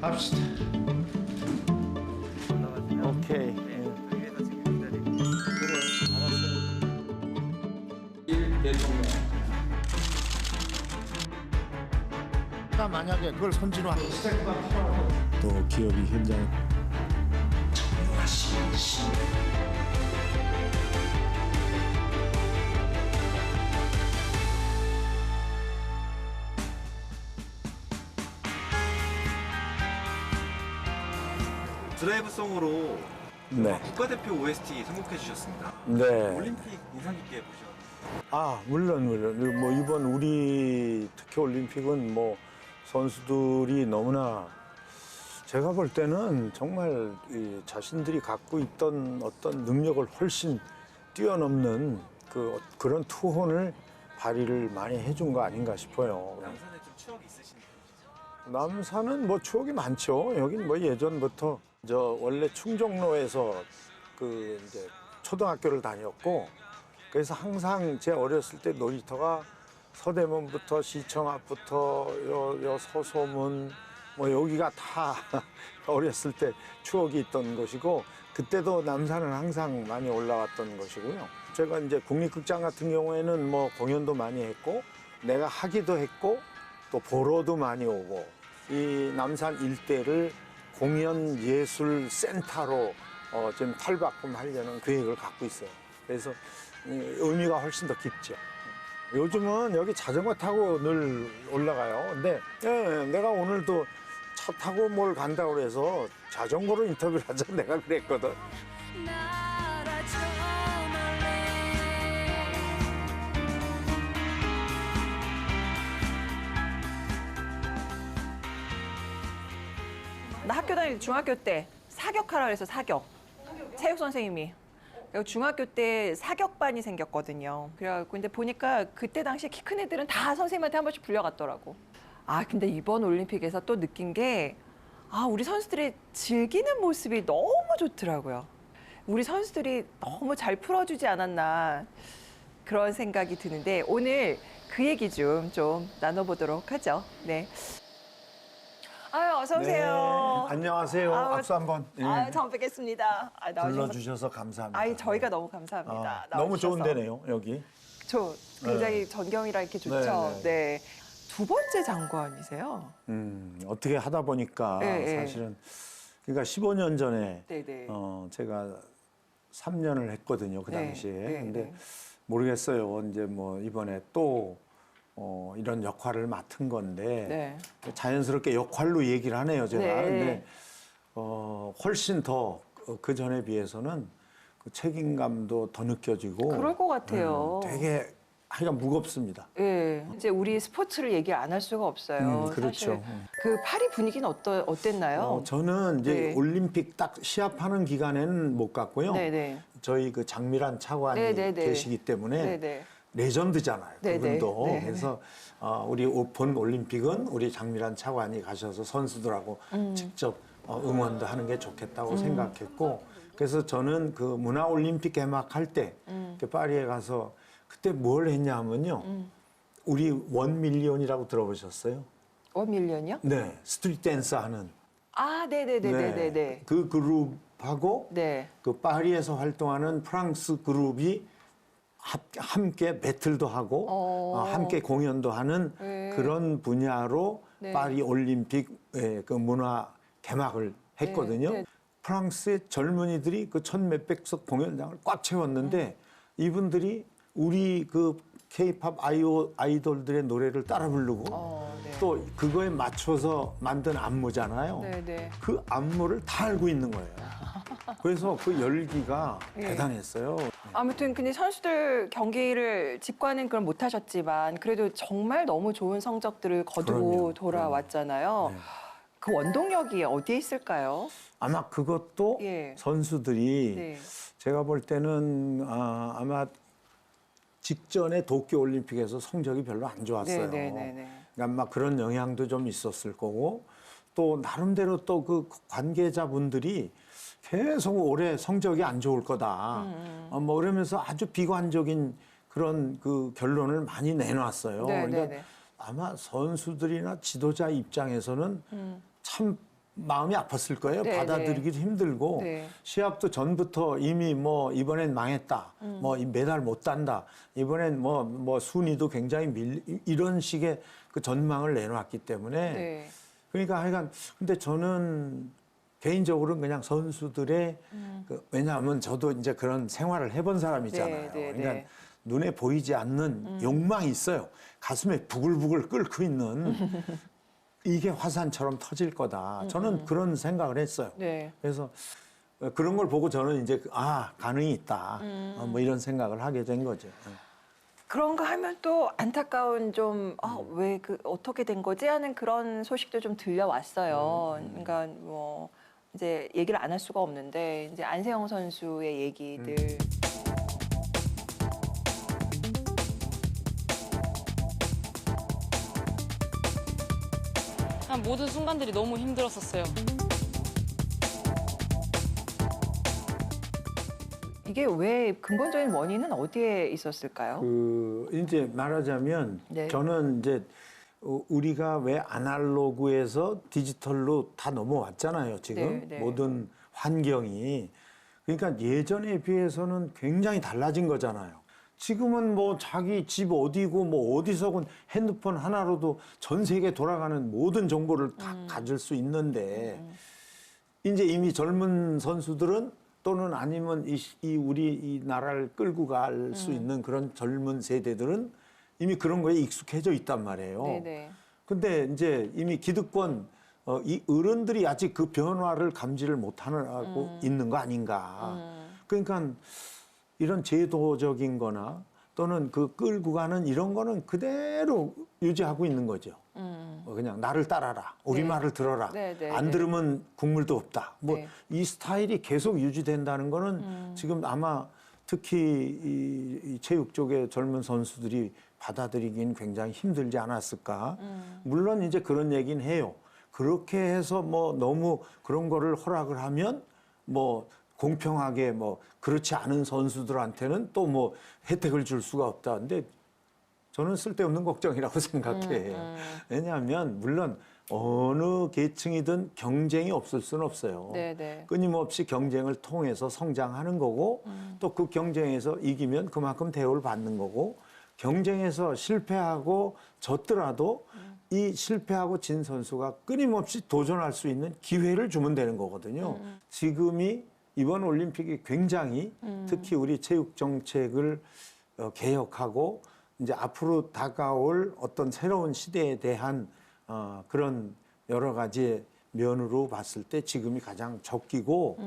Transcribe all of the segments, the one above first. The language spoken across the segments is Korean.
갑시다. 오케이. 위에서 지금 기다리고. 그래, 알았어요. 1 대통령. 나 만약에 그걸 선진화 또 기업이 현장에 드라이브송으로 네. 국가대표 OST 선곡해 주셨습니다. 네. 올림픽 인상 깊게 보셨나요? 아, 물론. 뭐 이번 우리 특히 올림픽은 뭐 선수들이 너무나 제가 볼 때는 정말 이 자신들이 갖고 있던 어떤 능력을 훨씬 뛰어넘는 그런 투혼을 발휘를 많이 해준 거 아닌가 싶어요. 남산에 좀 추억이 있으신가요? 남산은 뭐 추억이 많죠. 여긴 뭐 예전부터 원래 충정로에서 이제 초등학교를 다녔고 그래서 항상 제 어렸을 때 놀이터가 서대문부터 시청 앞부터 요 서소문 뭐 여기가 다 어렸을 때 추억이 있던 곳이고 그때도 남산은 항상 많이 올라왔던 것이고요. 제가 이제 국립극장 같은 경우에는 뭐 공연도 많이 했고 내가 하기도 했고 또 보러도 많이 오고 이 남산 일대를 공연 예술 센터로 좀 탈바꿈하려는 계획을 갖고 있어요. 그래서 의미가 훨씬 더 깊죠. 요즘은 여기 자전거 타고 늘 올라가요. 근데 내가 오늘도 차 타고 뭘 간다고 그래서 자전거로 인터뷰를 하자 내가 그랬거든. 나 학교 다닐 때 중학교 때 사격하라 그래서 사격. 체육 선생님이. 그리고 중학교 때 사격반이 생겼거든요. 그래갖고 근데 보니까 그때 당시에 키 큰 애들은 다 선생님한테 한 번씩 불려갔더라고. 아 근데 이번 올림픽에서 또 느낀 게 우리 선수들이 즐기는 모습이 너무 좋더라고요. 우리 선수들이 너무 잘 풀어주지 않았나 그런 생각이 드는데 오늘 그 얘기 좀 나눠보도록 하죠. 네. 아유, 어서 오세요. 네, 안녕하세요. 아유, 악수 한번. 처음 뵙겠습니다. 불러주셔서 감사합니다. 저희가 너무 감사합니다. 너무 좋은 나와주셔서. 데네요, 여기. 굉장히 전경이라 이렇게 좋죠. 네. 두 번째 장관이세요? 어떻게 하다 보니까 네, 사실은 그러니까 15년 전에 네네. 제가 3년을 했거든요, 그 네, 당시에. 네, 근데 네. 모르겠어요. 이제 뭐 이번에 또 이런 역할을 맡은 건데 네. 자연스럽게 역할로 얘기를 하네요, 제가. 네. 근데 훨씬 더 그 전에 비해서는 그 책임감도 더 느껴지고 그럴 것 같아요. 되게 하여간 무겁습니다. 네. 이제 우리 스포츠를 얘기 안 할 수가 없어요. 그렇죠. 사실 그 파리 분위기는 어땠나요? 저는 이제 네. 올림픽 딱 시합하는 기간에는 못 갔고요. 네네. 저희 그 장미란 차관이 네네네. 계시기 때문에 네네. 레전드잖아요. 네네. 그분도. 네. 그래서 우리 본 올림픽은 우리 장미란 차관이 가셔서 선수들하고 직접 응원도 하는 게 좋겠다고 생각했고 그래서 저는 그 문화올림픽 개막할 때 파리에 가서 그때 뭘 했냐면요. 우리 1밀리언이라고 들어보셨어요? 1밀리언이요? 네. 스트리트 댄스 하는. 네네네네네네. 그 그룹하고 네. 그 파리에서 활동하는 프랑스 그룹이 함께 배틀도 하고 함께 공연도 하는 네. 그런 분야로 네. 파리 올림픽의 그 문화 개막을 했거든요. 네. 프랑스의 젊은이들이 그 천 몇백석 공연장을 꽉 채웠는데 이분들이 우리 그 K-팝 아이돌들의 노래를 따라 부르고 네. 또 그거에 맞춰서 만든 안무잖아요. 네네. 그 안무를 다 알고 있는 거예요. 그래서 그 열기가 예. 대단했어요. 아무튼 근데 선수들 경기를 직관은 그럼 못하셨지만 그래도 정말 너무 좋은 성적들을 거두고 그럼요. 돌아왔잖아요. 네. 그 원동력이 어디에 있을까요? 아마 그것도 예. 선수들이 네. 제가 볼 때는 아마 직전에 도쿄올림픽에서 성적이 별로 안 좋았어요. 네네네네. 아마 그런 영향도 좀 있었을 거고 또 나름대로 또 그 관계자분들이 계속 올해 성적이 안 좋을 거다. 뭐 그러면서 아주 비관적인 그런 그 결론을 많이 내놨어요. 네네네. 그러니까 아마 선수들이나 지도자 입장에서는 참 마음이 아팠을 거예요. 네, 받아들이기도 힘들고 네. 시합도 전부터 이미 뭐 이번엔 망했다. 뭐 이 메달 못 딴다. 이번엔 뭐 순위도 굉장히 이런 식의 그 전망을 내놓았기 때문에 네. 그러니까 하여간 근데 저는 개인적으로는 그냥 선수들의 왜냐하면 저도 이제 그런 생활을 해본 사람이잖아요. 네, 네, 그러니까 네. 눈에 보이지 않는 욕망이 있어요. 가슴에 부글부글 끓고 있는 이게 화산처럼 터질 거다. 저는 그런 생각을 했어요. 네. 그래서 그런 걸 보고 저는 이제 가능이 있다. 뭐 이런 생각을 하게 된 거죠. 그런가 하면 또 안타까운 좀 왜 어떻게 된 거지 하는 그런 소식도 좀 들려왔어요. 그러니까 뭐 이제 얘기를 안 할 수가 없는데 이제 안세영 선수의 얘기들. 그냥 모든 순간들이 너무 힘들었었어요. 이게 왜 근본적인 원인은 어디에 있었을까요? 이제 말하자면 네. 저는 이제 우리가 왜 아날로그에서 디지털로 다 넘어왔잖아요. 지금 네, 네. 모든 환경이. 그러니까 예전에 비해서는 굉장히 달라진 거잖아요. 지금은 뭐 자기 집 어디고 뭐 어디서건 핸드폰 하나로도 전 세계 돌아가는 모든 정보를 다 가질 수 있는데 이제 이미 젊은 선수들은 또는 아니면 우리 이 나라를 끌고 갈 수 있는 그런 젊은 세대들은 이미 그런 거에 익숙해져 있단 말이에요. 네네. 근데 이제 이미 기득권 이 어른들이 아직 그 변화를 감지를 못하고 있는 거 아닌가. 그러니까 이런 제도적인 거나 또는 그 끌고 가는 이런 거는 그대로 유지하고 있는 거죠. 그냥 나를 따라라. 우리 네. 말을 들어라. 네, 네, 안 네. 들으면 국물도 없다. 뭐 네. 이 스타일이 계속 유지된다는 거는 지금 아마 특히 이 체육 쪽의 젊은 선수들이 받아들이긴 굉장히 힘들지 않았을까. 물론 이제 그런 얘기는 해요. 그렇게 해서 뭐 너무 그런 거를 허락을 하면 뭐 공평하게 뭐 그렇지 않은 선수들한테는 또 뭐 혜택을 줄 수가 없다. 근데 저는 쓸데없는 걱정이라고 생각해요. 왜냐하면 물론 어느 계층이든 경쟁이 없을 수는 없어요. 네네. 끊임없이 경쟁을 통해서 성장하는 거고 또 그 경쟁에서 이기면 그만큼 대우를 받는 거고 경쟁에서 실패하고 졌더라도 이 실패하고 진 선수가 끊임없이 도전할 수 있는 기회를 주면 되는 거거든요. 지금이 이번 올림픽이 굉장히 특히 우리 체육 정책을 개혁하고 이제 앞으로 다가올 어떤 새로운 시대에 대한 그런 여러 가지의 면으로 봤을 때 지금이 가장 적기고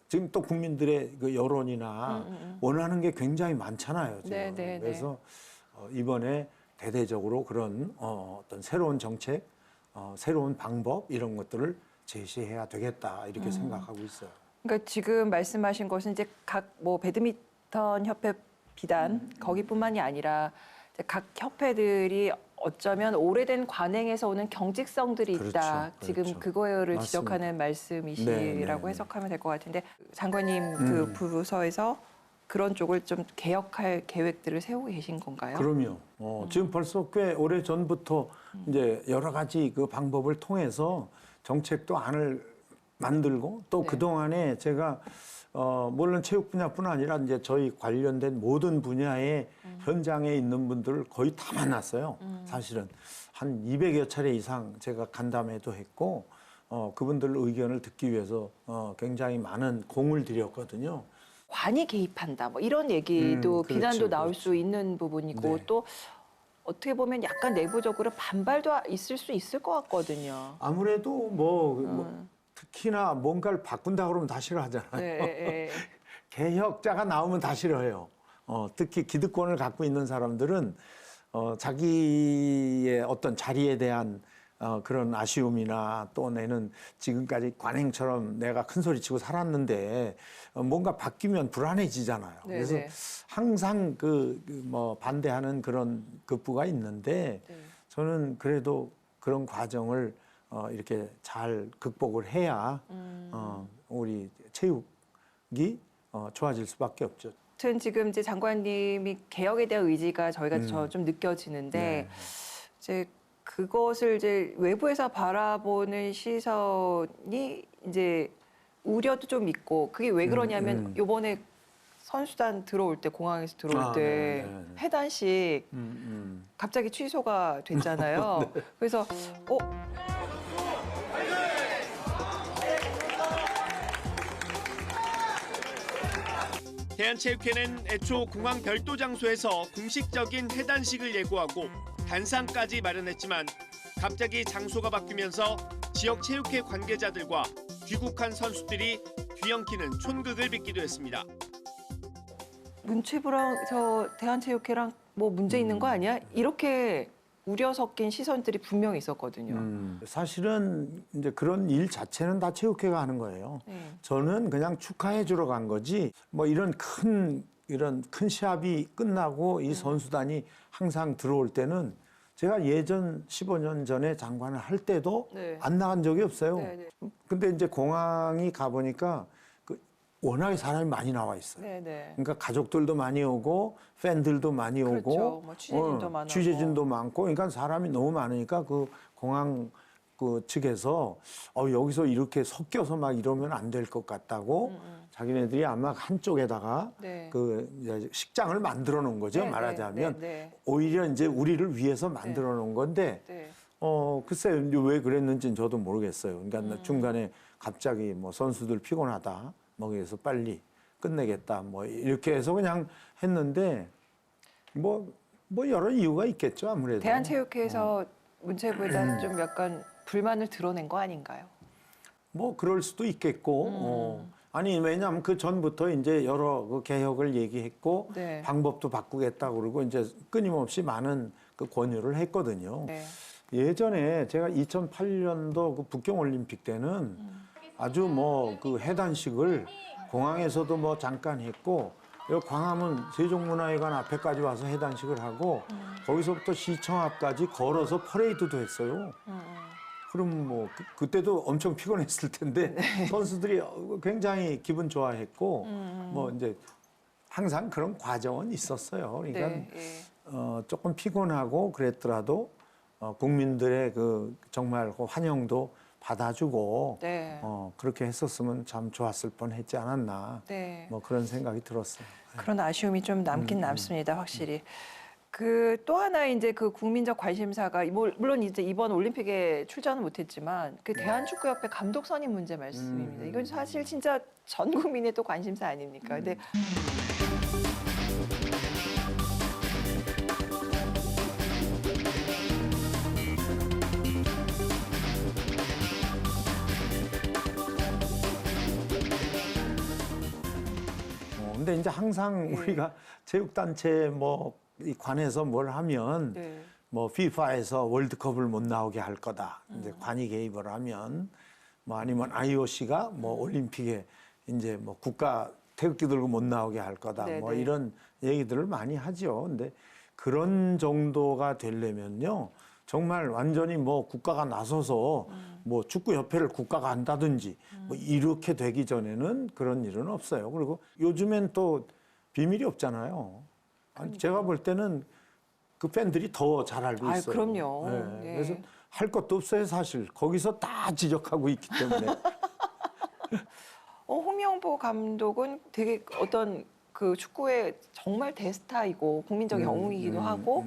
지금 또 국민들의 그 여론이나 원하는 게 굉장히 많잖아요. 지금. 네, 네, 네. 그래서 이번에 대대적으로 그런 어떤 새로운 정책, 새로운 방법 이런 것들을 제시해야 되겠다 이렇게 생각하고 있어요. 그러니까 지금 말씀하신 것은 이제 각 뭐 배드민턴 협회 비단 거기뿐만이 아니라 이제 각 협회들이 어쩌면 오래된 관행에서 오는 경직성들이 있다. 그렇죠, 지금 그렇죠. 그거를 맞습니다. 지적하는 말씀이시라고 네, 네, 네. 해석하면 될 것 같은데 장관님 그 부서에서 그런 쪽을 좀 개혁할 계획들을 세우고 계신 건가요? 그럼요. 지금 벌써 꽤 오래 전부터 이제 여러 가지 그 방법을 통해서 정책도 안을 만들고 또 네. 그동안에 제가 물론 체육 분야뿐 아니라 이제 저희 관련된 모든 분야의 현장에 있는 분들을 거의 다 만났어요. 사실은 한 200여 차례 이상 제가 간담회도 했고 그분들 의견을 듣기 위해서 굉장히 많은 공을 들였거든요. 관이 개입한다. 뭐 이런 얘기도 그렇죠, 비난도 나올 그렇죠. 수 있는 부분이고 네. 또 어떻게 보면 약간 내부적으로 반발도 있을 수 있을 것 같거든요. 아무래도 뭐 특히나 뭔가를 바꾼다 그러면 다 싫어하잖아요. 네, 네. 개혁자가 나오면 다 싫어해요. 특히 기득권을 갖고 있는 사람들은 자기의 어떤 자리에 대한 그런 아쉬움이나 또 내는 지금까지 관행처럼 내가 큰 소리 치고 살았는데 뭔가 바뀌면 불안해지잖아요. 네, 그래서 네. 항상 뭐 반대하는 그런 급부가 있는데 네. 저는 그래도 그런 과정을 이렇게 잘 극복을 해야 우리 체육이 좋아질 수밖에 없죠. 아무튼 지금 이제 장관님이 개혁에 대한 의지가 저희가 저 좀 느껴지는데 네. 이제 그것을 이제 외부에서 바라보는 시선이 이제 우려도 좀 있고 그게 왜 그러냐면 요번에 선수단 들어올 때 공항에서 들어올 때 해단식 갑자기 취소가 됐잖아요. 그래서 대한체육회는 애초 공항 별도 장소에서 공식적인 해단식을 예고하고 단상까지 마련했지만 갑자기 장소가 바뀌면서 지역 체육회 관계자들과 귀국한 선수들이 뒤엉키는 촌극을 빚기도 했습니다. 문체부랑 저 대한체육회랑 뭐 문제 있는 거 아니야? 이렇게 우려 섞인 시선들이 분명히 있었거든요. 사실은 이제 그런 일 자체는 다 체육회가 하는 거예요. 네. 저는 그냥 축하해 주러 간 거지 뭐 이런 큰 시합이 끝나고 이 선수단이 항상 들어올 때는 제가 예전 15년 전에 장관을 할 때도 네. 안 나간 적이 없어요. 네, 네. 근데 이제 공항이 가보니까 워낙에 사람이 많이 나와 있어요. 네네. 그러니까 가족들도 많이 오고 팬들도 많이 그렇죠. 오고 뭐 취재진도 많고. 취재진도 많고 그러니까 사람이 너무 많으니까 그 공항 그 측에서 여기서 이렇게 섞여서 막 이러면 안 될 것 같다고 자기네들이 아마 한쪽에다가 네. 그 이제 식장을 만들어 놓은 거죠. 네, 말하자면 네. 오히려 이제 우리를 위해서 만들어 놓은 건데 네. 글쎄요 이제 왜 그랬는지는 저도 모르겠어요. 그러니까 중간에 갑자기 뭐 선수들 피곤하다. 뭐 그래서 빨리 끝내겠다 뭐 이렇게 해서 그냥 했는데 뭐 여러 이유가 있겠죠 아무래도. 대한체육회에서 문체부에다 좀 약간 불만을 드러낸 거 아닌가요? 뭐 그럴 수도 있겠고. 아니 왜냐하면 그 전부터 이제 여러 그 개혁을 얘기했고 네. 방법도 바꾸겠다 그러고 이제 끊임없이 많은 그 권유를 했거든요. 네. 예전에 제가 2008년도 그 북경 올림픽 때는 아주 뭐 그 해단식을 공항에서도 뭐 잠깐 했고 여기 광화문 세종문화회관 앞에까지 와서 해단식을 하고 거기서부터 시청 앞까지 걸어서 퍼레이드도 했어요. 그럼 뭐 그때도 엄청 피곤했을 텐데 선수들이 굉장히 기분 좋아했고 뭐 이제 항상 그런 과정은 있었어요. 그러니까 네. 예. 조금 피곤하고 그랬더라도 국민들의 그 정말 그 환영도 받아주고 네. 그렇게 했었으면 참 좋았을 뻔했지 않았나 네. 뭐 그런 생각이 들었어요. 그런 아쉬움이 좀 남긴 남습니다, 확실히. 그 또 하나 이제 그 국민적 관심사가 물론 이제 이번 올림픽에 출전은 못했지만 그 대한축구협회 감독 선임 문제 말씀입니다. 이건 사실 진짜 전 국민의 또 관심사 아닙니까? 근데 근데 이제 항상 네. 우리가 체육단체 뭐 이 관해서 뭘 하면 네. 뭐 FIFA에서 월드컵을 못 나오게 할 거다. 이제 관이 개입을 하면 뭐 아니면 IOC가 뭐 올림픽에 이제 뭐 국가 태극기 들고 못 나오게 할 거다. 네, 뭐 네. 이런 얘기들을 많이 하죠. 근데 그런 정도가 되려면요. 정말 완전히 뭐 국가가 나서서 뭐 축구협회를 국가가 한다든지 뭐 이렇게 되기 전에는 그런 일은 없어요. 그리고 요즘엔 또 비밀이 없잖아요. 아니, 제가 볼 때는 그 팬들이 더 잘 알고 아유, 있어요. 그럼요. 네. 네. 그래서 할 것도 없어요, 사실. 거기서 다 지적하고 있기 때문에. 홍명보 감독은 되게 어떤 그 축구의 정말 대스타이고 국민적 영웅이기도 하고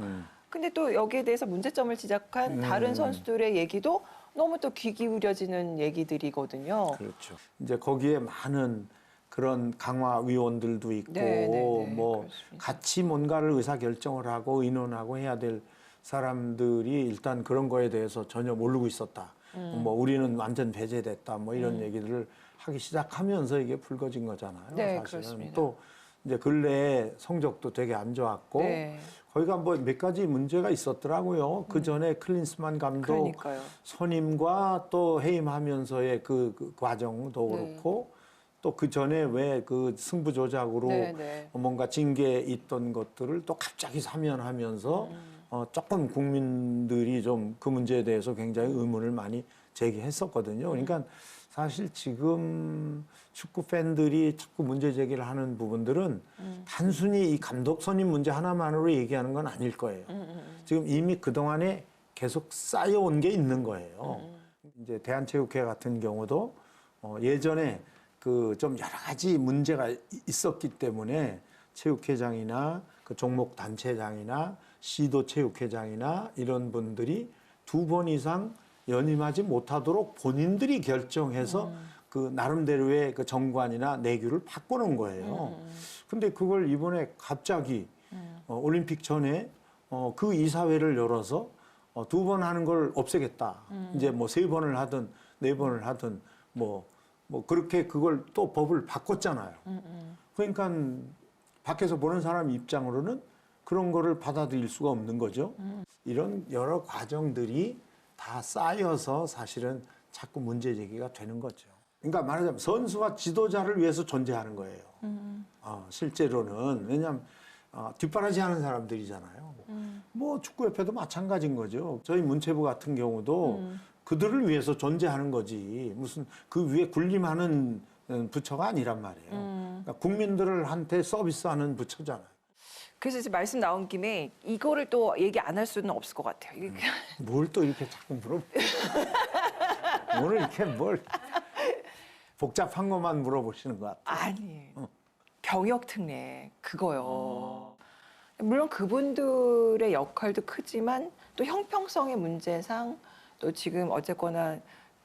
근데 또 여기에 대해서 문제점을 지적한 다른 선수들의 얘기도 너무 또 귀 기울여지는 얘기들이거든요. 그렇죠. 이제 거기에 많은 그런 강화위원들도 있고 네, 네, 네, 뭐 그렇습니다. 같이 뭔가를 의사결정을 하고 의논하고 해야 될 사람들이 일단 그런 거에 대해서 전혀 모르고 있었다. 뭐 우리는 완전 배제됐다. 뭐 이런 얘기들을 하기 시작하면서 이게 불거진 거잖아요. 네, 사실은. 그렇습니다. 또 이제 근래에 성적도 되게 안 좋았고 네. 거기가 뭐 몇 가지 문제가 있었더라고요. 그 전에 클린스만 감독 그러니까요. 선임과 또 해임하면서의 그 과정도 네. 그렇고 또 그 전에 왜 그 승부 조작으로 네, 네. 뭔가 징계에 있던 것들을 또 갑자기 사면하면서 조금 국민들이 좀 그 문제에 대해서 굉장히 의문을 많이 제기했었거든요. 그러니까 사실 지금 축구 팬들이 자꾸 문제 제기를 하는 부분들은 단순히 이 감독 선임 문제 하나만으로 얘기하는 건 아닐 거예요. 지금 이미 그동안에 계속 쌓여온 게 있는 거예요. 이제 대한체육회 같은 경우도 예전에 그 좀 여러 가지 문제가 있었기 때문에 체육회장이나 그 종목 단체장이나 시도 체육회장이나 이런 분들이 2번 이상 연임하지 못하도록 본인들이 결정해서 그 나름대로의 그 정관이나 내규를 바꿔놓은 거예요. 근데 그걸 이번에 갑자기 올림픽 전에 그 이사회를 열어서 2번 하는 걸 없애겠다. 이제 뭐 3번을 하든 4번을 하든 뭐 그렇게 그걸 또 법을 바꿨잖아요. 그러니까 밖에서 보는 사람 입장으로는 그런 거를 받아들일 수가 없는 거죠. 이런 여러 과정들이 다 쌓여서 사실은 자꾸 문제 제기가 되는 거죠. 그러니까 말하자면 선수가 지도자를 위해서 존재하는 거예요. 실제로는. 왜냐하면 뒷바라지 하는 사람들이잖아요. 뭐 축구협회도 마찬가지인 거죠. 저희 문체부 같은 경우도 그들을 위해서 존재하는 거지. 무슨 그 위에 군림하는 부처가 아니란 말이에요. 그러니까 국민들한테 서비스하는 부처잖아요. 그래서 이제 말씀 나온 김에 이거를 또 얘기 안 할 수는 없을 것 같아요. 이게 뭘 또 이렇게 자꾸 오늘 이렇게 뭘 복잡한 것만 물어보시는 것 같아요. 아니 병역 특례 그거요. 물론 그분들의 역할도 크지만 또 형평성의 문제상 또 지금 어쨌거나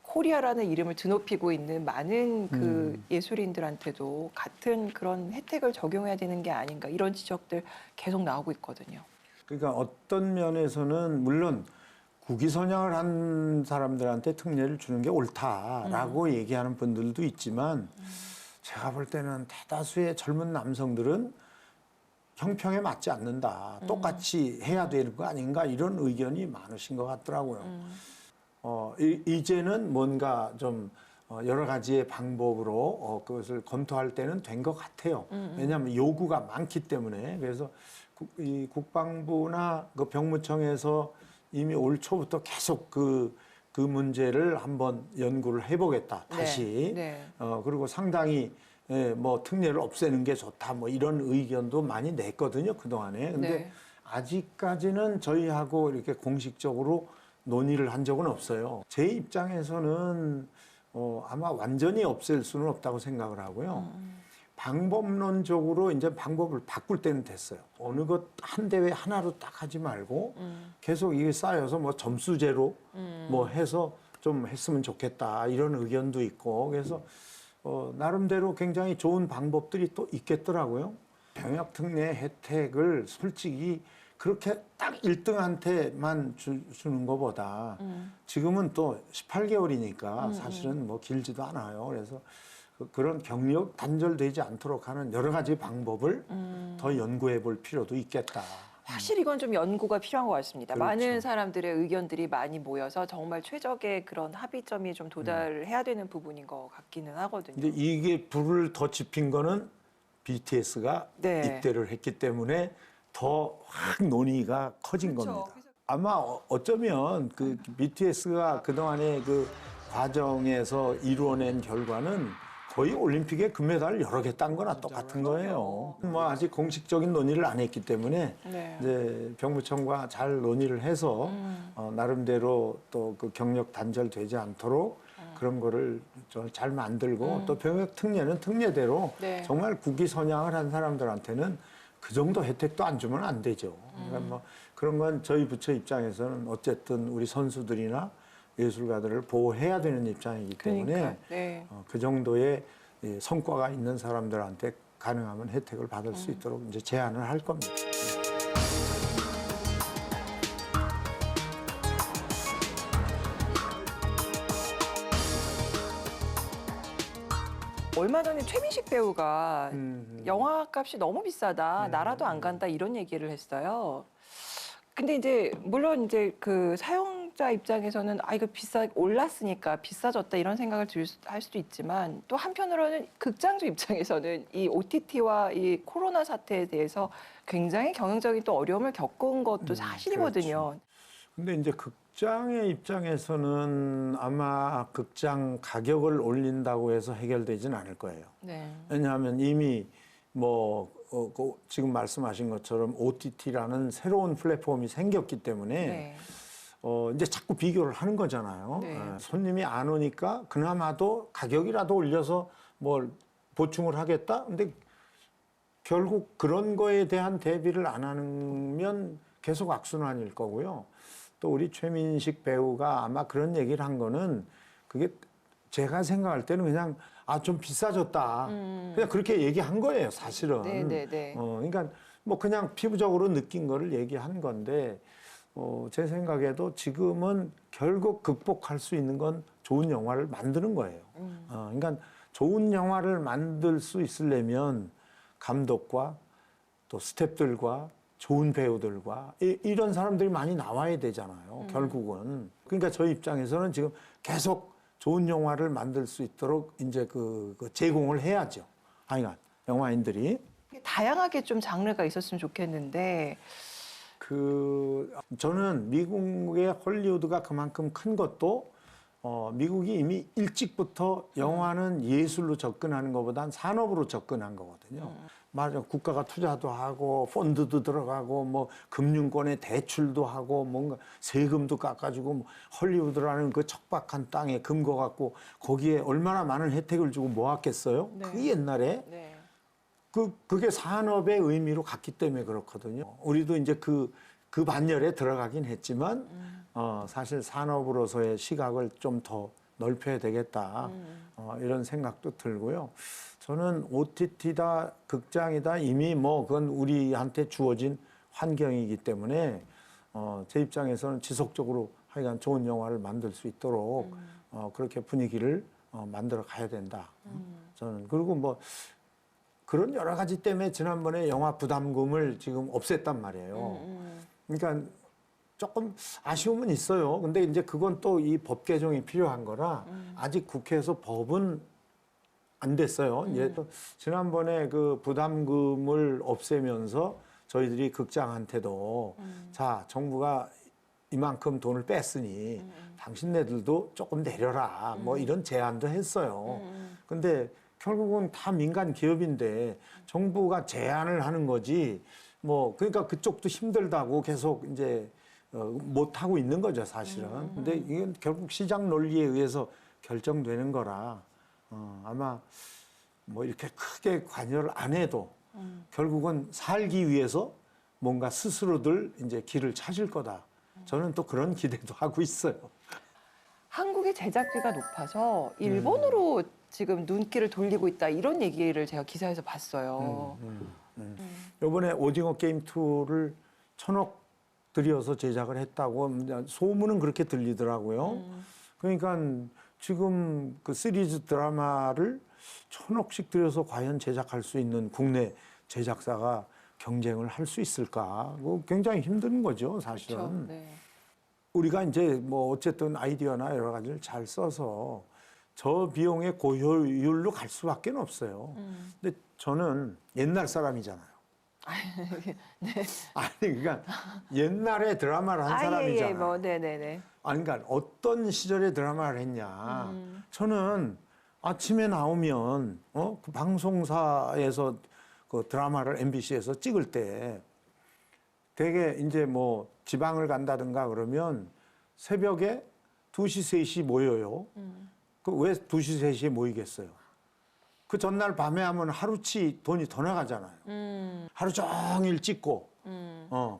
코리아라는 이름을 드높이고 있는 많은 그 예술인들한테도 같은 그런 혜택을 적용해야 되는 게 아닌가 이런 지적들 계속 나오고 있거든요. 그러니까 어떤 면에서는 물론 국위선양을 한 사람들한테 특례를 주는 게 옳다라고 얘기하는 분들도 있지만 제가 볼 때는 대다수의 젊은 남성들은 형평에 맞지 않는다. 똑같이 해야 되는 거 아닌가 이런 의견이 많으신 것 같더라고요. 이제는 뭔가 좀 여러 가지의 방법으로 그것을 검토할 때는 된 것 같아요. 왜냐하면 요구가 많기 때문에. 그래서 이 국방부나 그 병무청에서 이미 올 초부터 계속 그 문제를 한번 연구를 해보겠다. 다시. 네. 그리고 상당히 뭐 특례를 없애는 게 좋다. 뭐 이런 의견도 많이 냈거든요. 그동안에. 근데 네. 아직까지는 저희하고 이렇게 공식적으로 논의를 한 적은 없어요. 제 입장에서는 아마 완전히 없앨 수는 없다고 생각을 하고요. 방법론적으로 이제 방법을 바꿀 때는 됐어요. 어느 것 한 대회 하나로 딱 하지 말고 계속 이게 쌓여서 뭐 점수제로 뭐 해서 좀 했으면 좋겠다 이런 의견도 있고 그래서 나름대로 굉장히 좋은 방법들이 또 있겠더라고요. 병역 특례 혜택을 솔직히 그렇게 딱 1등한테만 주는 것보다 지금은 또 18개월이니까 사실은 뭐 길지도 않아요. 그래서 그런 경력 단절되지 않도록 하는 여러 가지 방법을 더 연구해 볼 필요도 있겠다. 사실 이건 좀 연구가 필요한 것 같습니다. 그렇죠. 많은 사람들의 의견들이 많이 모여서 정말 최적의 그런 합의점이 좀 도달해야 되는 부분인 것 같기는 하거든요. 근데 이게 불을 더 지핀 거는 BTS가 네. 입대를 했기 때문에 더 확 논의가 커진 그렇죠. 겁니다. 아마 어쩌면 그 BTS가 그동안의 그 과정에서 이루어낸 결과는 거의 올림픽에 금메달을 여러 개 딴 거나 똑같은 거예요. 뭐 아직 공식적인 논의를 안 했기 때문에 네. 이제 병무청과 잘 논의를 해서 나름대로 또 그 경력 단절되지 않도록 그런 거를 좀 잘 만들고 또 병역 특례는 특례대로 네. 정말 국위선양을 한 사람들한테는 그 정도 혜택도 안 주면 안 되죠. 그러니까 뭐 그런 건 저희 부처 입장에서는 어쨌든 우리 선수들이나 예술가들을 보호해야 되는 입장이기 때문에 그러니까, 네. 그 정도의 성과가 있는 사람들한테 가능하면 혜택을 받을 수 있도록 이제 제안을 할 겁니다. 얼마 전에 최민식 배우가 영화 값이 너무 비싸다, 나라도 안 간다 이런 얘기를 했어요. 근데 이제 물론 이제 그 사용자 입장에서는 이거 올랐으니까 비싸졌다 이런 생각을 할 수도 있지만 또 한편으로는 극장주 입장에서는 이 OTT와 이 코로나 사태에 대해서 굉장히 경영적인 또 어려움을 겪은 것도 사실이거든요. 그렇죠. 근데 이제 극장의 입장에서는 아마 극장 가격을 올린다고 해서 해결되진 않을 거예요. 네. 왜냐하면 이미 뭐 지금 말씀하신 것처럼 OTT라는 새로운 플랫폼이 생겼기 때문에 네. 이제 자꾸 비교를 하는 거잖아요. 네. 손님이 안 오니까 그나마도 가격이라도 올려서 뭘 보충을 하겠다. 근데 결국 그런 거에 대한 대비를 안 하면 계속 악순환일 거고요. 또 우리 최민식 배우가 아마 그런 얘기를 한 거는 그게 제가 생각할 때는 그냥 좀 비싸졌다. 그냥 그렇게 얘기한 거예요, 사실은. 네네네. 그러니까 뭐 그냥 피부적으로 느낀 거를 얘기한 건데 제 생각에도 지금은 결국 극복할 수 있는 건 좋은 영화를 만드는 거예요. 그러니까 좋은 영화를 만들 수 있으려면 감독과 또 스태프들과 좋은 배우들과 이런 사람들이 많이 나와야 되잖아요. 결국은. 그러니까 저희 입장에서는 지금 계속 좋은 영화를 만들 수 있도록 이제 그 제공을 해야죠. 그러니까 영화인들이. 다양하게 좀 장르가 있었으면 좋겠는데 저는 미국의 헐리우드가 그만큼 큰 것도 미국이 이미 일찍부터 영화는 예술로 접근하는 것보단 산업으로 접근한 거거든요. 맞아, 국가가 투자도 하고 펀드도 들어가고 뭐 금융권에 대출도 하고 뭔가 세금도 깎아주고 뭐 헐리우드라는 그 척박한 땅에 금거 갖고 거기에 얼마나 많은 혜택을 주고 모았겠어요? 네. 그 옛날에 네. 그게 산업의 의미로 갔기 때문에 그렇거든요. 우리도 이제 그 반열에 들어가긴 했지만 사실 산업으로서의 시각을 좀 더 넓혀야 되겠다. 이런 생각도 들고요. 저는 OTT다, 극장이다 이미 뭐 그건 우리한테 주어진 환경이기 때문에 제 입장에서는 지속적으로 하여간 좋은 영화를 만들 수 있도록 그렇게 분위기를 만들어 가야 된다. 저는 그리고 뭐 그런 여러 가지 때문에 지난번에 영화 부담금을 지금 없앴단 말이에요. 그러니까 조금 아쉬움은 있어요. 근데 이제 그건 또 이 법 개정이 필요한 거라 아직 국회에서 법은 안 됐어요. 이제 또 지난번에 그 부담금을 없애면서 저희들이 극장한테도 자, 정부가 이만큼 돈을 뺐으니 당신네들도 조금 내려라. 뭐 이런 제안도 했어요. 근데 결국은 다 민간 기업인데 정부가 제안을 하는 거지. 뭐 그러니까 그쪽도 힘들다고 계속 이제 못 하고 있는 거죠, 사실은. 근데 이건 결국 시장 논리에 의해서 결정되는 거라 아마 뭐 이렇게 크게 관여를 안 해도 결국은 살기 위해서 뭔가 스스로들 이제 길을 찾을 거다. 저는 또 그런 기대도 하고 있어요. 한국의 제작비가 높아서 일본으로 지금 눈길을 돌리고 있다 이런 얘기를 제가 기사에서 봤어요. 이번에 오징어 게임 2를 1,000억 들여서 제작을 했다고 소문은 그렇게 들리더라고요. 그러니까 지금 그 시리즈 드라마를 1,000억씩 들여서 과연 제작할 수 있는 국내 제작사가 경쟁을 할 수 있을까? 뭐 굉장히 힘든 거죠, 사실은. 그렇죠. 네. 우리가 이제 뭐 어쨌든 아이디어나 여러 가지를 잘 써서 저 비용의 고효율로 갈 수밖에 없어요. 근데 저는 옛날 사람이잖아요. 아니 그러니까 옛날에 드라마를 한 사람이잖아요. 예, 뭐, 네네네. 아니 그러니까 어떤 시절에 드라마를 했냐. 저는 아침에 나오면 그 방송사에서 그 드라마를 MBC에서 찍을 때 되게 이제 뭐 지방을 간다든가 그러면 새벽에 2시, 3시 모여요. 그 왜 2시, 3시에 모이겠어요? 그 전날 밤에 하면 하루치 돈이 더 나가잖아요. 하루 종일 찍고,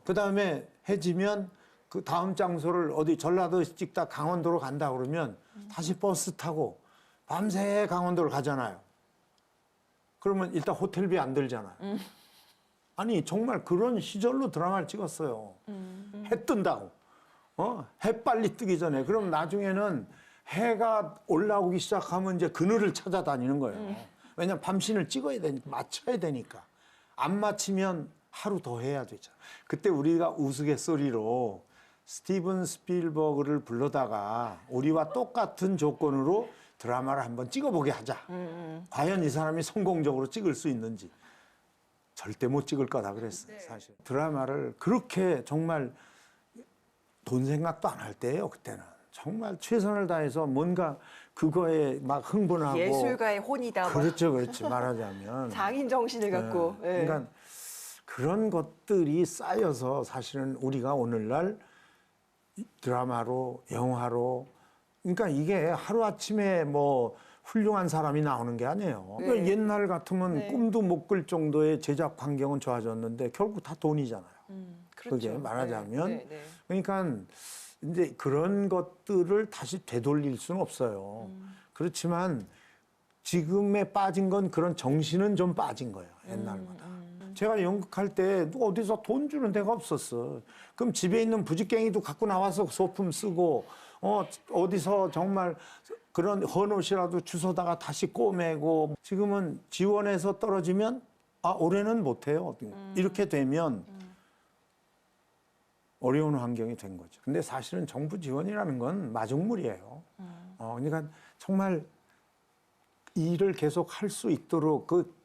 그 다음에 해지면 그 다음 장소를 어디 전라도에서 찍다 강원도로 간다 그러면 다시 버스 타고 밤새 강원도를 가잖아요. 그러면 일단 호텔비 안 들잖아요. 아니 정말 그런 시절로 드라마를 찍었어요. 해 뜬다고. 해 빨리 뜨기 전에. 그럼 나중에는 해가 올라오기 시작하면 이제 그늘을 찾아다니는 거예요. 왜냐면 밤신을 찍어야 되니까, 맞춰야 되니까. 안 맞추면 하루 더 해야 되잖아. 그때 우리가 우스갯소리로 스티븐 스필버그를 불러다가 우리와 똑같은 조건으로 드라마를 한번 찍어보게 하자. 과연 이 사람이 성공적으로 찍을 수 있는지. 절대 못 찍을 거다 그랬어요, 사실. 드라마를 그렇게 정말 돈 생각도 안 할 때예요, 그때는. 정말 최선을 다해서 뭔가 그거에 막 흥분하고. 예술가의 혼이다. 뭐. 그렇죠, 그렇지. 말하자면. 장인 정신을 갖고. 예. 그러니까 그런 것들이 쌓여서 사실은 우리가 오늘날 드라마로, 영화로. 그러니까 이게 하루아침에 뭐 훌륭한 사람이 나오는 게 아니에요. 네. 그러니까 옛날 같으면 네. 꿈도 못 꿀 정도의 제작 환경은 좋아졌는데 결국 다 돈이잖아요. 그렇죠. 그게 말하자면. 네, 네. 그러니까 이제 그런 것들을 다시 되돌릴 수는 없어요. 그렇지만 지금에 빠진 건 그런 정신은 좀 빠진 거예요. 옛날보다. 제가 연극할 때 누가 어디서 돈 주는 데가 없었어. 그럼 집에 있는 부직갱이도 갖고 나와서 소품 쓰고 어디서 정말 그런 헌옷이라도 주워다가 다시 꼬매고 지금은 지원해서 떨어지면 올해는 못해요. 이렇게 되면 어려운 환경이 된 거죠. 근데 사실은 정부 지원이라는 건 마중물이에요. 그러니까 정말 일을 계속 할 수 있도록 그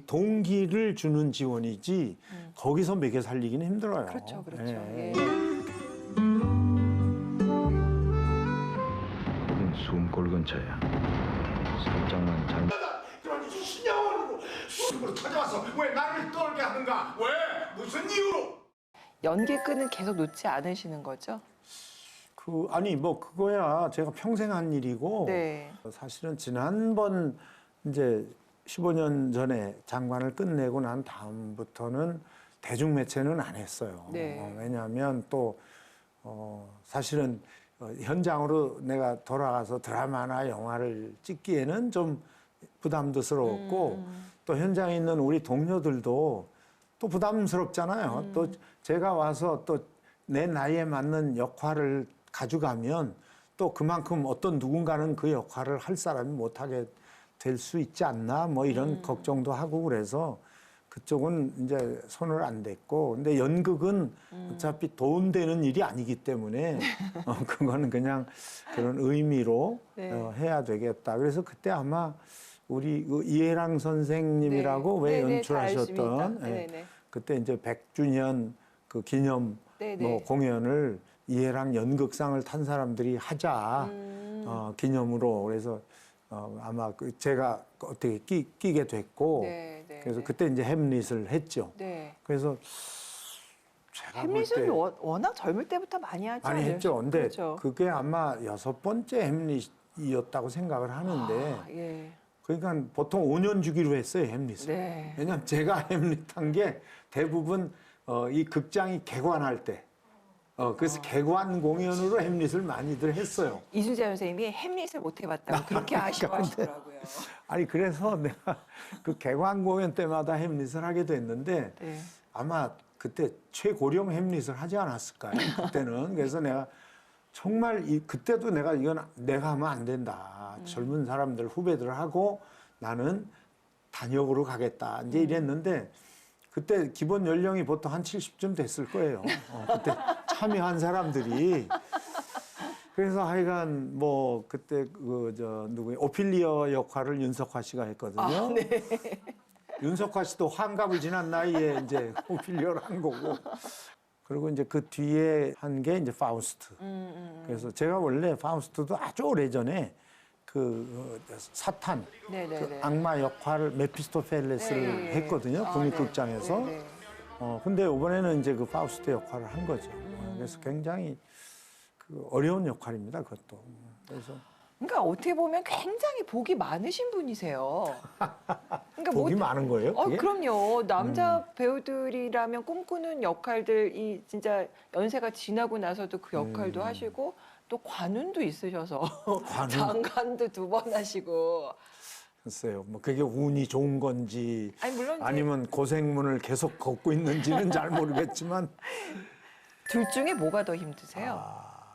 동기를 주는 지원이지 거기서 먹여 살리기는 힘들어요. 그렇죠, 그렇죠. 예. 예. 우린 숨골 근처야. 살짝만 잘. 그러니 수냐원으로 찾아와서 왜 나를 떨게 하는가? 왜? 무슨 이유로? 연기 끈은 계속 놓지 않으시는 거죠? 아니 뭐 그거야 제가 평생 한 일이고 네. 사실은 지난번 이제 15년 전에 장관을 끝내고 난 다음부터는 대중매체는 안 했어요. 네. 왜냐하면 또 사실은 현장으로 내가 돌아가서 드라마나 영화를 찍기에는 좀 부담스러웠고 또 현장에 있는 우리 동료들도 또 부담스럽잖아요. 또 제가 와서 또 내 나이에 맞는 역할을 가져가면 또 그만큼 어떤 누군가는 그 역할을 할 사람이 못하게 될 수 있지 않나 뭐 이런 걱정도 하고 그래서 그쪽은 이제 손을 안 댔고 근데 연극은 어차피 돈 되는 일이 아니기 때문에 그거는 그냥 그런 의미로 네. 해야 되겠다. 그래서 그때 아마 우리 그 이해랑 선생님이라고 네. 왜 네, 네, 잘 연출하셨던 알습니다. 예, 네, 네. 그때 이제 100주년 그 기념 네, 뭐 네. 공연을 이해랑 연극상을 탄 사람들이 하자 기념으로 그래서 아마 제가 어떻게 끼게 됐고 네, 네, 그래서 네. 그때 이제 햄릿을 했죠. 네. 그래서 제가 볼 햄릿은 때 워낙 젊을 때부터 많이 하죠. 많이 했죠. 근데 그렇죠. 그게 아마 6번째 햄릿이었다고 생각을 하는데 예. 그러니까 보통 5년 주기로 했어요 햄릿을. 네. 왜냐하면 제가 햄릿한 게 대부분 이 극장이 개관할 때 그래서 개관 공연으로 햄릿을 많이들 했어요. 이순재 선생님이 햄릿을 못 해봤다고 그렇게 아쉬워하시더라고요. 아니 그래서 내가 그 개관 공연 때마다 햄릿을 하게 됐는데 네. 아마 그때 최고령 햄릿을 하지 않았을까요? 그때는 그래서 내가 정말 그때도 내가 이건 내가 하면 안 된다. 젊은 사람들 후배들 하고 나는 단역으로 가겠다. 이제 이랬는데 그때 기본 연령이 보통 한 70쯤 됐을 거예요. 그때 참여한 사람들이. 그래서 하여간 뭐 그때 오피리어 역할을 윤석화 씨가 했거든요. 네. 윤석화 씨도 환갑을 지난 나이에 이제 오피리어를 한 거고. 그리고 이제 그 뒤에 한 게 이제 파우스트. 그래서 제가 원래 파우스트도 아주 오래전에 그 사탄, 네네네. 그 악마 역할을 메피스토펠레스를 네. 했거든요. 국립극장에서. 네, 네. 근데 이번에는 이제 그 파우스트 역할을 한 거죠. 그래서 굉장히 그 어려운 역할입니다. 그것도. 그래서 그러니까 어떻게 보면 굉장히 복이 많으신 분이세요. 그러니까 복이 많은 거예요? 그게? 그럼요. 남자 배우들이라면 꿈꾸는 역할들이 진짜 연세가 지나고 나서도 그 역할도 하시고 또 관운도 있으셔서 관운? 장관도 2번 하시고. 글쎄요. 뭐 그게 운이 좋은 건지 아니 물론 이제 아니면 고생문을 계속 걷고 있는지는 잘 모르겠지만 둘 중에 뭐가 더 힘드세요?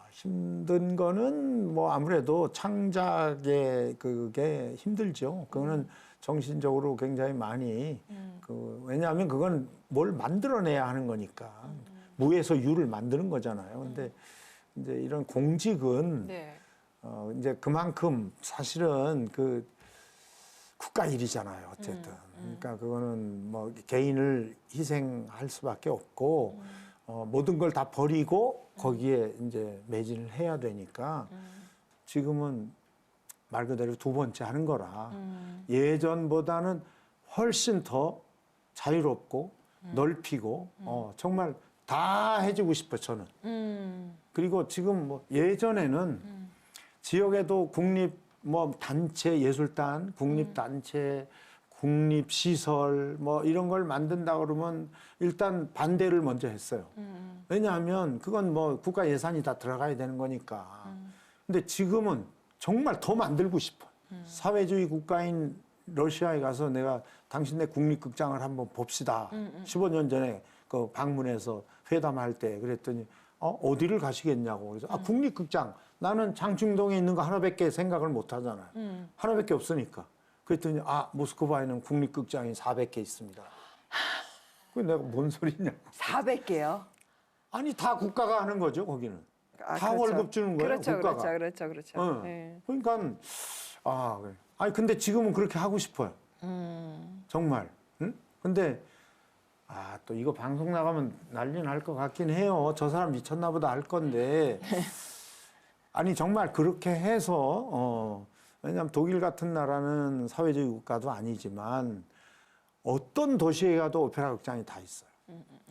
힘든 거는 뭐 아무래도 창작의 그게 힘들죠. 그거는 정신적으로 굉장히 많이 왜냐하면 그건 뭘 만들어내야 하는 거니까 무에서 유를 만드는 거잖아요. 근데 이제 이런 공직은 네. 이제 그만큼 사실은 그 국가 일이잖아요. 어쨌든. 그러니까 그거는 뭐 개인을 희생할 수밖에 없고 모든 걸 다 버리고 거기에 이제 매진을 해야 되니까 지금은 말 그대로 2번째 하는 거라 예전보다는 훨씬 더 자유롭고 넓히고 정말 다 해주고 싶어요, 저는. 그리고 지금 뭐 예전에는 지역에도 국립 뭐 단체, 예술단, 국립단체, 국립시설 뭐 이런 걸 만든다 그러면 일단 반대를 먼저 했어요. 왜냐하면 그건 뭐 국가 예산이 다 들어가야 되는 거니까. 근데 지금은 정말 더 만들고 싶어요. 사회주의 국가인 러시아에 가서 내가 당신네 국립극장을 한번 봅시다. 15년 전에 그 방문해서 회담할 때 그랬더니 어디를 가시겠냐고. 그래서 국립극장. 나는 장충동에 있는 거 하나밖에 생각을 못 하잖아요. 하나밖에 없으니까. 그랬더니 모스크바에는 국립극장이 400개 있습니다. 그 내가 뭔 소리냐고. 400개요. 아니 다 국가가 하는 거죠 거기는. 다 그렇죠. 월급 주는 거예요 그렇죠, 국가가. 그렇죠. 어. 네. 그러니까 그래. 아니 근데 지금은 그렇게 하고 싶어요. 정말. 응? 근데 또 이거 방송 나가면 난리 날 것 같긴 해요. 저 사람 미쳤나 보다 할 건데. 아니 정말 그렇게 해서 왜냐하면 독일 같은 나라는 사회주의 국가도 아니지만 어떤 도시에 가도 오페라 극장이 다 있어요.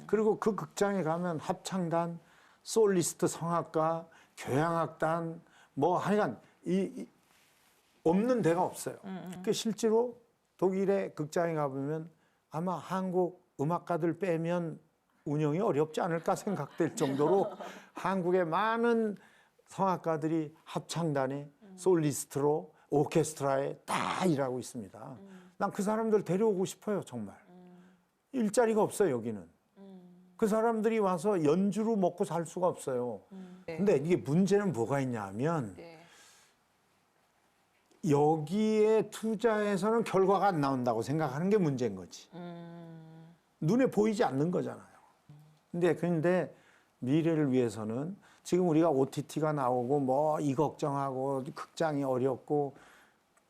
그리고 그 극장에 가면 합창단, 솔리스트 성악가, 교향악단 뭐 하여간 없는 데가 없어요. 그 실제로 독일의 극장에 가보면 아마 한국 음악가들 빼면 운영이 어렵지 않을까 생각될 정도로 한국의 많은 성악가들이 합창단에 솔리스트로 오케스트라에 다 일하고 있습니다. 난 그 사람들 데려오고 싶어요, 정말. 일자리가 없어요, 여기는. 그 사람들이 와서 연주로 먹고 살 수가 없어요. 근데 이게 문제는 뭐가 있냐 하면 여기에 투자해서는 결과가 안 나온다고 생각하는 게 문제인 거지. 눈에 보이지 않는 거잖아요. 근데 미래를 위해서는 지금 우리가 OTT가 나오고 뭐 이 걱정하고 극장이 어렵고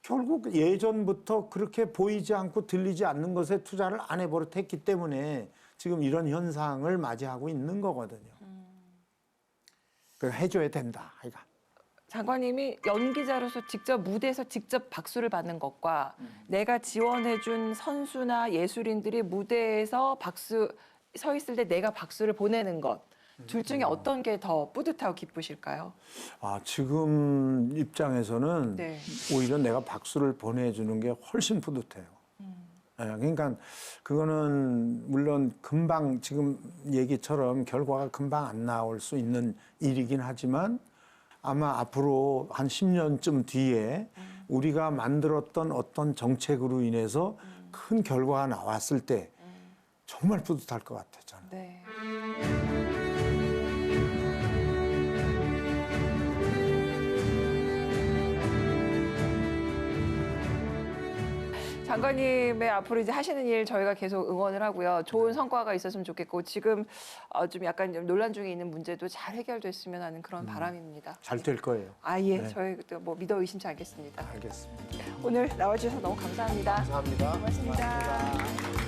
결국 예전부터 그렇게 보이지 않고 들리지 않는 것에 투자를 안 해버릇했기 때문에 지금 이런 현상을 맞이하고 있는 거거든요. 그래서 해줘야 된다, 아이가. 장관님이 연기자로서 직접 무대에서 직접 박수를 받는 것과 내가 지원해준 선수나 예술인들이 무대에서 박수 서 있을 때 내가 박수를 보내는 것. 둘 중에 어떤 게 더 뿌듯하고 기쁘실까요? 지금 입장에서는 네. 오히려 내가 박수를 보내주는 게 훨씬 뿌듯해요. 그러니까 그거는 물론 금방 지금 얘기처럼 결과가 금방 안 나올 수 있는 일이긴 하지만 아마 앞으로 한 10년쯤 뒤에 우리가 만들었던 어떤 정책으로 인해서 큰 결과가 나왔을 때 정말 뿌듯할 것 같아요, 저는. 네. 장관님의 앞으로 이제 하시는 일 저희가 계속 응원을 하고요. 좋은 성과가 있었으면 좋겠고 지금 좀 약간 논란 중에 있는 문제도 잘 해결됐으면 하는 그런 바람입니다. 잘 될 거예요. 예, 네. 저희 뭐 믿어 의심치 않겠습니다. 알겠습니다. 오늘 나와주셔서 너무 감사합니다. 감사합니다. 고맙습니다. 고맙습니다.